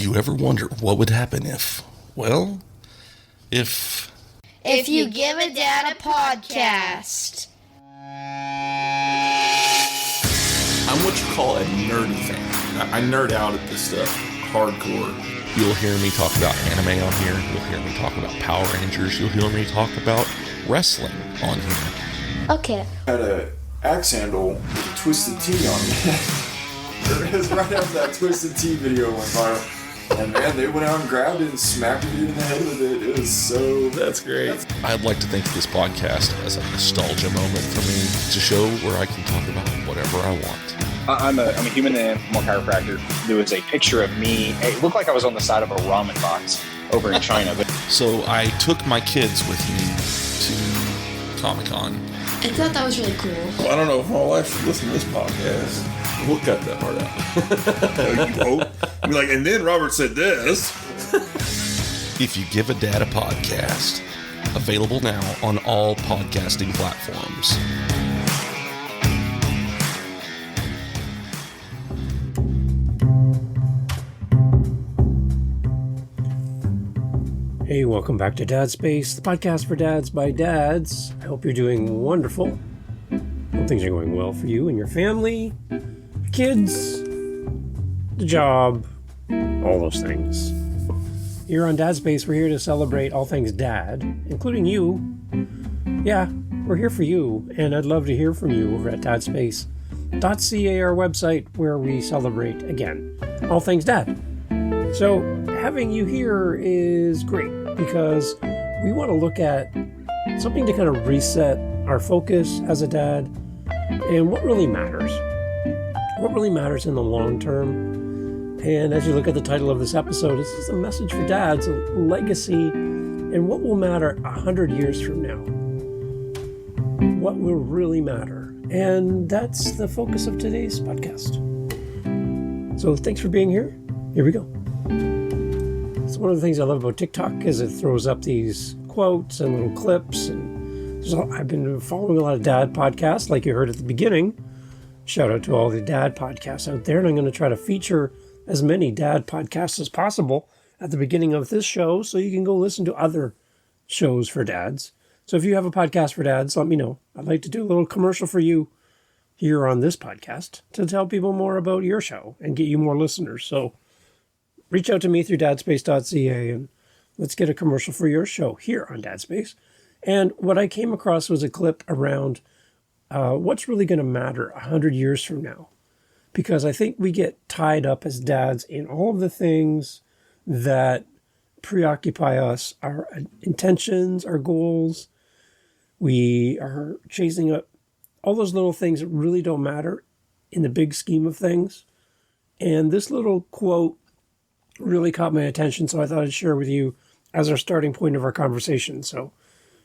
Do you ever wonder what would happen if you give a dad a podcast? I'm what you call a nerdy fan. I nerd out at this stuff hardcore. You'll hear me talk about anime on here. You'll hear me talk about Power Rangers. You'll hear me talk about wrestling on here. Okay. I had an axe handle with a Twisted Tea on it. It was right after that Twisted Tea video went viral. And man, they went out and grabbed it and smacked me in the head with it. It was so... That's great. I'd like to think of this podcast as a nostalgia moment for me to show where I can talk about whatever I want. I'm a human animal chiropractor. There was a picture of me. It looked like I was on the side of a ramen box over in China. But So I took my kids with me to Comic-Con. I thought that was really cool. Well, I don't know if my wife should listen to this podcast. We'll cut that part out. You hope. Be like, and then Robert said this. If You Give a Dad a Podcast. Available now on all podcasting platforms. Hey, welcome back to Dad Space, the podcast for dads by dads. I hope you're doing wonderful. Hope things are going well for you and your family, your kids, the job, all those things. Here on Dad Space, we're here to celebrate all things dad, including you. Yeah, we're here for you, and I'd love to hear from you over at dadspace.ca, our website, where we celebrate, again, all things dad. So, having you here is great because we want to look at something to kind of reset our focus as a dad and what really matters. What really matters in the long term. And as you look at the title of this episode, this is a message for dads, a legacy, and what will matter 100 years from now. What will really matter. And that's the focus of today's podcast. So thanks for being here. Here we go. So one of the things I love about TikTok is it throws up these quotes and little clips. And I've been following a lot of dad podcasts, like you heard at the beginning. Shout out to all the dad podcasts out there. And I'm going to try to feature as many dad podcasts as possible at the beginning of this show so you can go listen to other shows for dads. So if you have a podcast for dads, let me know. I'd like to do a little commercial for you here on this podcast to tell people more about your show and get you more listeners. So reach out to me through dadspace.ca and let's get a commercial for your show here on Dadspace. And what I came across was a clip around what's really going to matter 100 years from now. Because I think we get tied up as dads in all of the things that preoccupy us, our intentions, our goals. We are chasing up all those little things that really don't matter in the big scheme of things. And this little quote really caught my attention, so I thought I'd share with you as our starting point of our conversation. So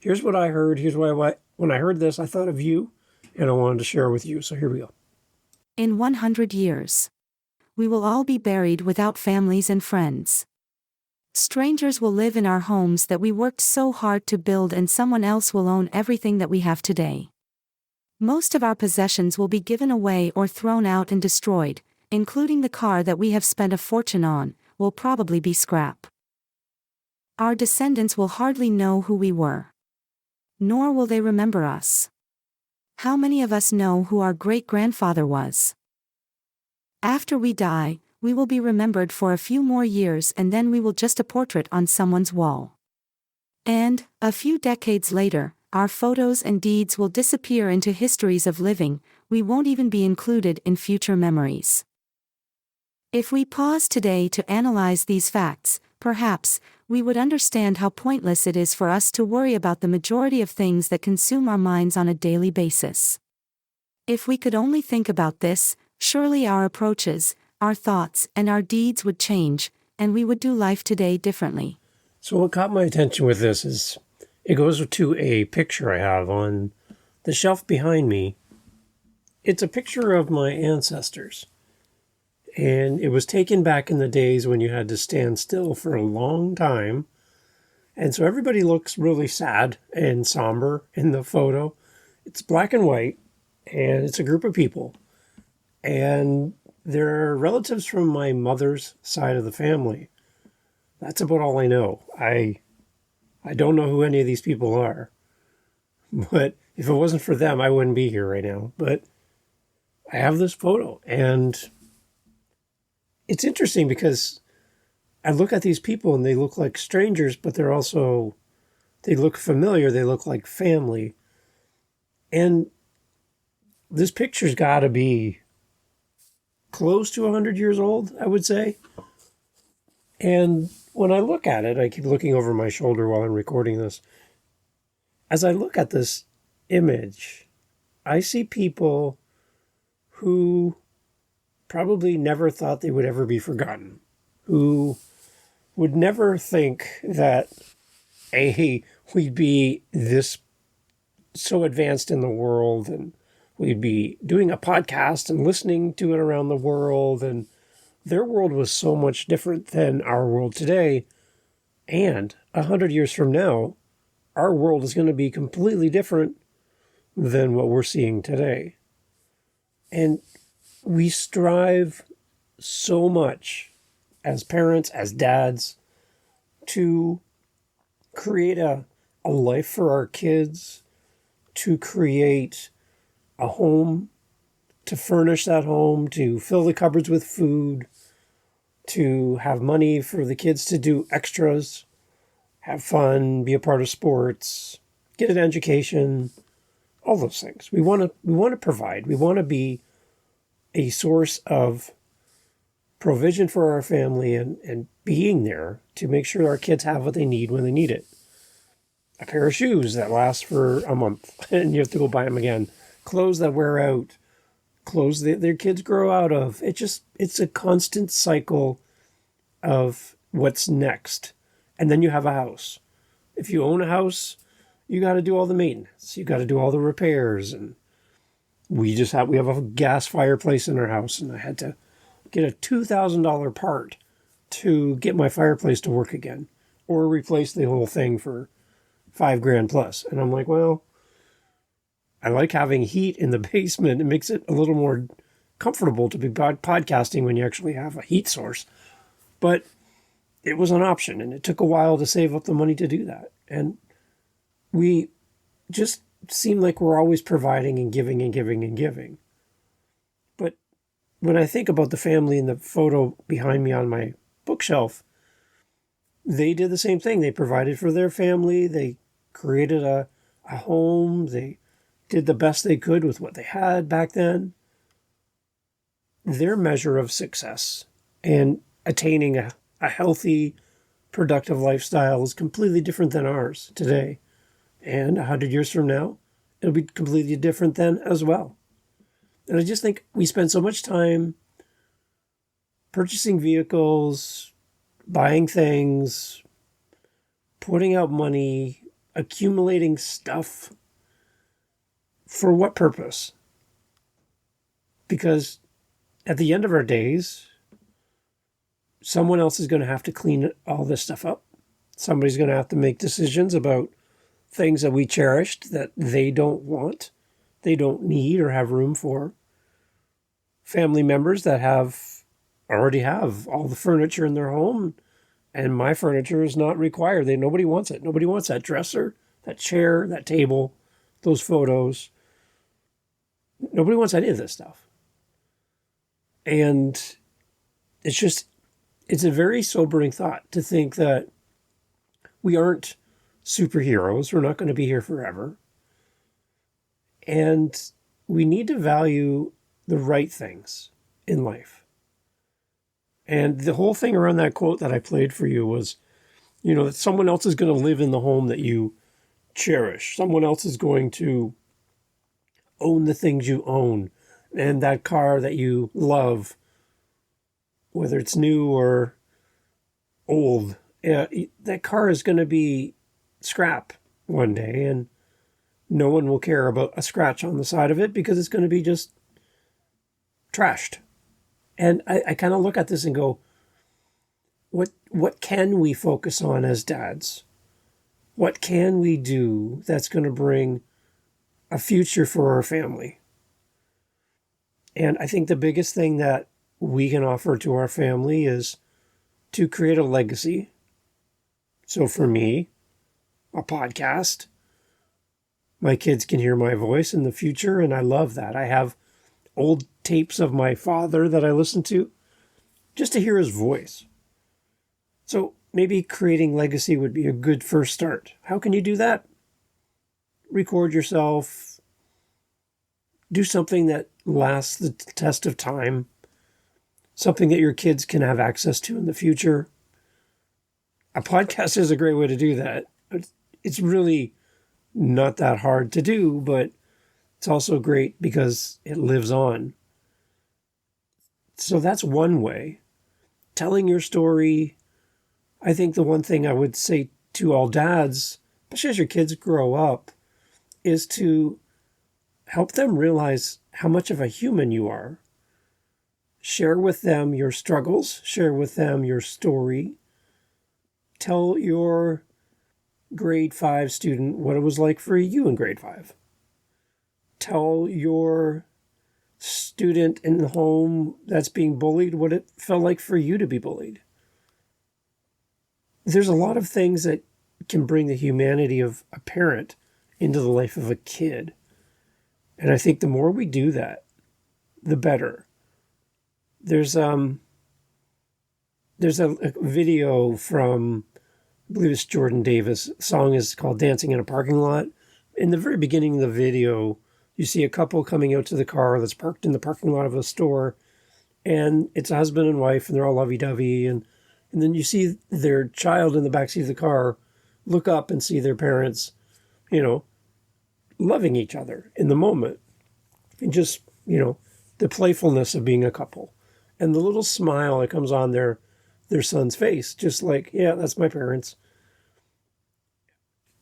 here's what I heard. Here's why when I heard this, I thought of you, and I wanted to share with you. So here we go. In 100 years, we will all be buried without families and friends. Strangers will live in our homes that we worked so hard to build, and someone else will own everything that we have today. Most of our possessions will be given away or thrown out and destroyed, including the car that we have spent a fortune on, will probably be scrap. Our descendants will hardly know who we were. Nor will they remember us. How many of us know who our great-grandfather was? After we die, we will be remembered for a few more years, and then we will just a portrait on someone's wall. And, a few decades later, our photos and deeds will disappear into histories of living. We won't even be included in future memories. If we pause today to analyze these facts, perhaps, we would understand how pointless it is for us to worry about the majority of things that consume our minds on a daily basis. If we could only think about this, surely our approaches, our thoughts, and our deeds would change, and we would do life today differently. So what caught my attention with this is it goes to a picture I have on the shelf behind me. It's a picture of my ancestors. And it was taken back in the days when you had to stand still for a long time. And so everybody looks really sad and somber in the photo. It's black and white, and it's a group of people. And they're relatives from my mother's side of the family. That's about all I know. I don't know who any of these people are. But if it wasn't for them, I wouldn't be here right now. But I have this photo, and it's interesting because I look at these people and they look like strangers, but they look familiar. They look like family. And this picture's got to be close to 100 years old, I would say. And when I look at it, I keep looking over my shoulder while I'm recording this. As I look at this image, I see people who probably never thought they would ever be forgotten, who would never think that, we'd be this so advanced in the world, and we'd be doing a podcast and listening to it around the world, and their world was so much different than our world today. And 100 years from now, our world is going to be completely different than what we're seeing today. And we strive so much as parents, as dads, to create a life for our kids, to create a home, to furnish that home, to fill the cupboards with food, to have money for the kids to do extras, have fun, be a part of sports, get an education, all those things. We want to provide. We want to be a source of provision for our family and being there to make sure our kids have what they need when they need it. A pair of shoes that last for a month and you have to go buy them again. Clothes that wear out. Clothes that their kids grow out of. It's a constant cycle of what's next. And then you have a house. If you own a house, you got to do all the maintenance. You got to do all the repairs. And we have a gas fireplace in our house, and I had to get a $2,000 part to get my fireplace to work again, or replace the whole thing for $5,000 plus. And I'm like, well, I like having heat in the basement. It makes it a little more comfortable to be podcasting when you actually have a heat source. But it was an option, and it took a while to save up the money to do that. And we just seem like we're always providing and giving and giving and giving. But when I think about the family in the photo behind me on my bookshelf, they did the same thing. They provided for their family. They created a home. They did the best they could with what they had back then. Their measure of success and attaining a healthy, productive lifestyle is completely different than ours today. And 100 years from now, it'll be completely different then as well. And I just think we spend so much time purchasing vehicles, buying things, putting out money, accumulating stuff. For what purpose? Because at the end of our days, someone else is going to have to clean all this stuff up. Somebody's going to have to make decisions about things that we cherished that they don't want, they don't need or have room for. Family members that already have all the furniture in their home, and my furniture is not required. Nobody wants it. Nobody wants that dresser, that chair, that table, those photos. Nobody wants any of this stuff. And it's a very sobering thought to think that we aren't superheroes. We're not going to be here forever. And we need to value the right things in life. And the whole thing around that quote that I played for you was, that someone else is going to live in the home that you cherish. Someone else is going to own the things you own. And that car that you love, whether it's new or old, that car is going to be scrap one day, and no one will care about a scratch on the side of it because it's going to be just trashed. And I kind of look at this and go, what can we focus on as dads? What can we do that's going to bring a future for our family? And I think the biggest thing that we can offer to our family is to create a legacy. So for me, a podcast. My kids can hear my voice in the future, and I love that. I have old tapes of my father that I listen to just to hear his voice. So maybe creating legacy would be a good first start. How can you do that? Record yourself. Do something that lasts the test of time. Something that your kids can have access to in the future. A podcast is a great way to do that. It's really not that hard to do, but it's also great because it lives on. So that's one way. Telling your story. I think the one thing I would say to all dads, especially as your kids grow up, is to help them realize how much of a human you are. Share with them your struggles. Share with them your story. Tell your grade 5 student what it was like for you in grade 5. Tell your student in the home that's being bullied what it felt like for you to be bullied. There's a lot of things that can bring the humanity of a parent into the life of a kid. And I think the more we do that, the better. There's a video from, I believe it's Jordan Davis. The song is called Dancing in a Parking Lot. In the very beginning of the video, you see a couple coming out to the car that's parked in the parking lot of a store. And it's a husband and wife, and they're all lovey-dovey. And then you see their child in the backseat of the car look up and see their parents, loving each other in the moment. And just, the playfulness of being a couple. And the little smile that comes on their son's face, just like, yeah, that's my parents.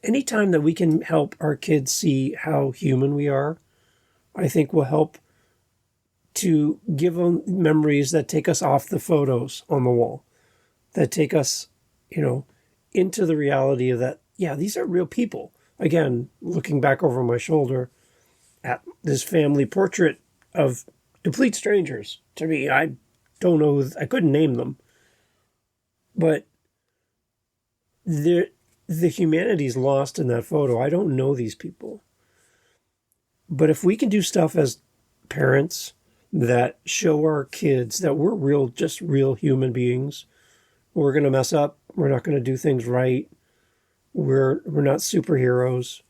Anytime that we can help our kids see how human we are, I think will help to give them memories that take us off the photos on the wall, that take us, into the reality of that, yeah, these are real people. Again, looking back over my shoulder at this family portrait of complete strangers. To me, I don't know, I couldn't name them. But the humanity's lost in that photo. I don't know these people. But if we can do stuff as parents that show our kids that we're just real human beings, we're going to mess up, we're not going to do things right, we're not superheroes.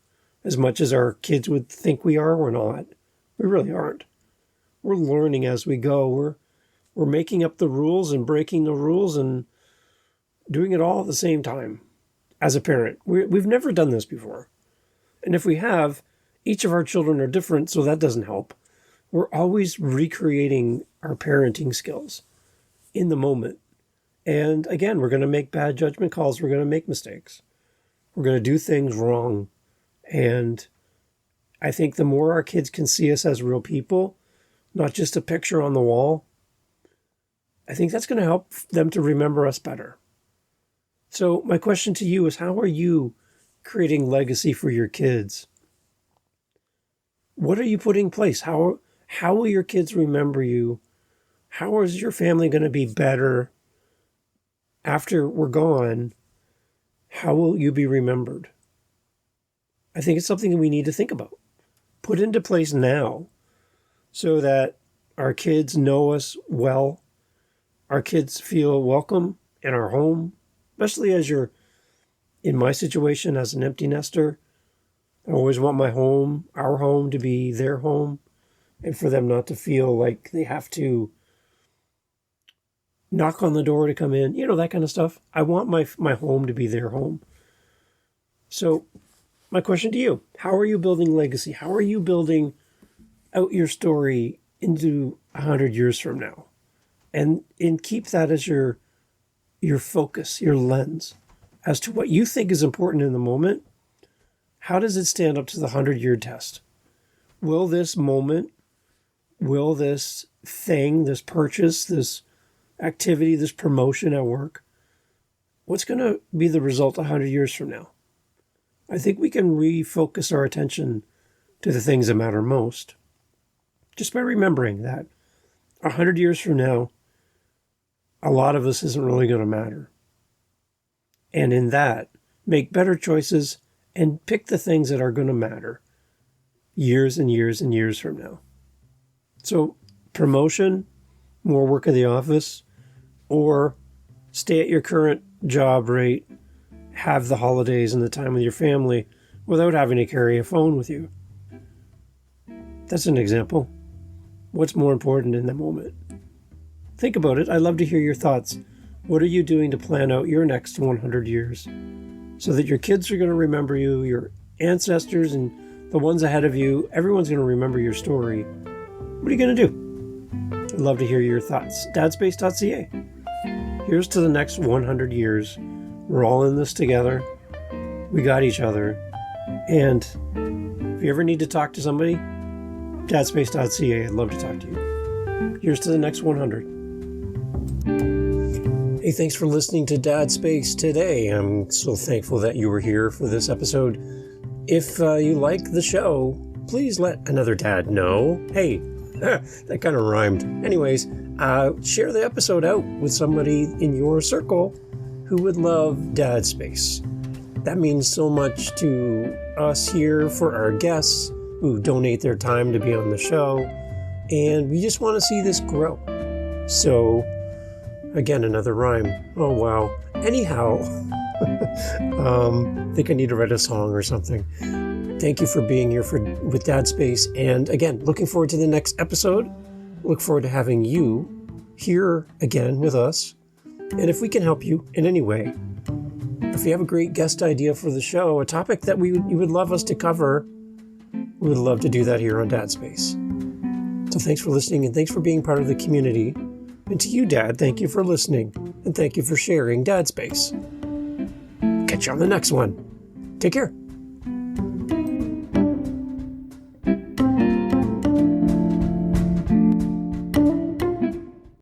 As much as our kids would think we are, we're not. We really aren't. We're learning as we go. We're making up the rules and breaking the rules and doing it all at the same time as a parent. We've never done this before. And if we have, each of our children are different, so that doesn't help. We're always recreating our parenting skills in the moment. And again, we're going to make bad judgment calls. We're going to make mistakes. We're going to do things wrong. And I think the more our kids can see us as real people, not just a picture on the wall, I think that's going to help them to remember us better. So my question to you is, how are you creating legacy for your kids? What are you putting in place? How will your kids remember you? How is your family going to be better after we're gone? How will you be remembered? I think it's something that we need to think about. Put into place now so that our kids know us well. Our kids feel welcome in our home, especially as you're in my situation as an empty nester. I always want my home, our home, to be their home, and for them not to feel like they have to knock on the door to come in, that kind of stuff. I want my home to be their home. So my question to you, how are you building legacy? How are you building out your story into 100 years from now? And keep that as your focus, your lens, as to what you think is important in the moment. How does it stand up to the 100-year test? Will this moment, will this thing, this purchase, this activity, this promotion at work, what's going to be the result 100 years from now? I think we can refocus our attention to the things that matter most just by remembering that 100 years from now, a lot of us isn't really going to matter. And in that, make better choices and pick the things that are going to matter years and years and years from now. So promotion, more work in the office, or stay at your current job rate, have the holidays and the time with your family without having to carry a phone with you. That's an example. What's more important in the moment? Think about it. I'd love to hear your thoughts. What are you doing to plan out your next 100 years so that your kids are going to remember you, your ancestors and the ones ahead of you, everyone's going to remember your story. What are you going to do? I'd love to hear your thoughts. dadspace.ca. Here's to the next 100 years. We're all in this together. We got each other. And if you ever need to talk to somebody, dadspace.ca. I'd love to talk to you. Here's to the next 100. Hey, thanks for listening to Dad Space today. I'm so thankful that you were here for this episode. If you like the show, please let another dad know. Hey, that kind of rhymed. Anyways, share the episode out with somebody in your circle who would love Dad Space. That means so much to us here for our guests who donate their time to be on the show. And we just want to see this grow. So, again, another rhyme. Oh, wow. Anyhow, I think I need to write a song or something. Thank you for being here with Dad Space. And again, looking forward to the next episode. Look forward to having you here again with us. And if we can help you in any way, if you have a great guest idea for the show, a topic that you would love us to cover, we would love to do that here on Dad Space. So thanks for listening and thanks for being part of the community. And to you, Dad, thank you for listening and thank you for sharing Dad Space. Catch you on the next one. Take care.